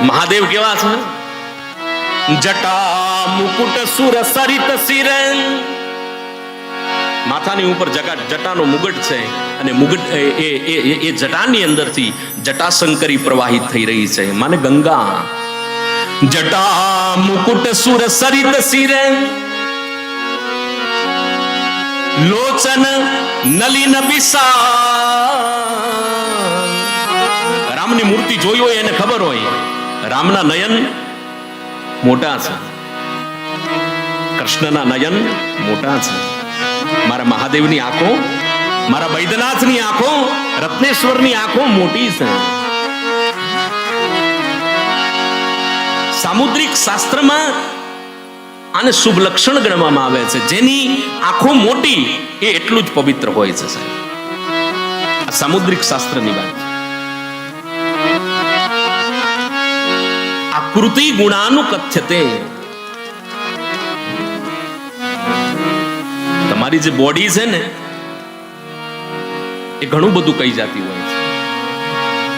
મહાદેવ કેવા છે? જટા મુકુટ સુર સરિત શિરે, માથાની ઉપર જટાનો મુગટ છે અને મુગટ એ જટાની અંદરથી જટાશંકરી પ્રવાહિત થઈ રહી છે, માને ગંગા. જટા મુકુટ સુર સરિત શિરે, લોચન નલિન બિસા. રામની મૂર્તિ જોઈ હોય એને ખબર હોય રામના નયન મોટા છે, કૃષ્ણના નયન મોટા છે. મારા મહાદેવની આંખો, મારા વૈદ્યનાથની આંખો, રત્નેશ્વરની આંખો મોટી છે. સામુદ્રિક શાસ્ત્રમાં આને શુભ લક્ષણ ગણવામાં આવે છે. જેની આંખો મોટી એ એટલું જ પવિત્ર હોય છે સાહેબ. આ સામુદ્રિક શાસ્ત્રની વાત. આકૃતિ ગુણાનુકથ્યતે. તમારી જે બોડી છે ને એ ઘણું બધું કહી જતી હોય છે.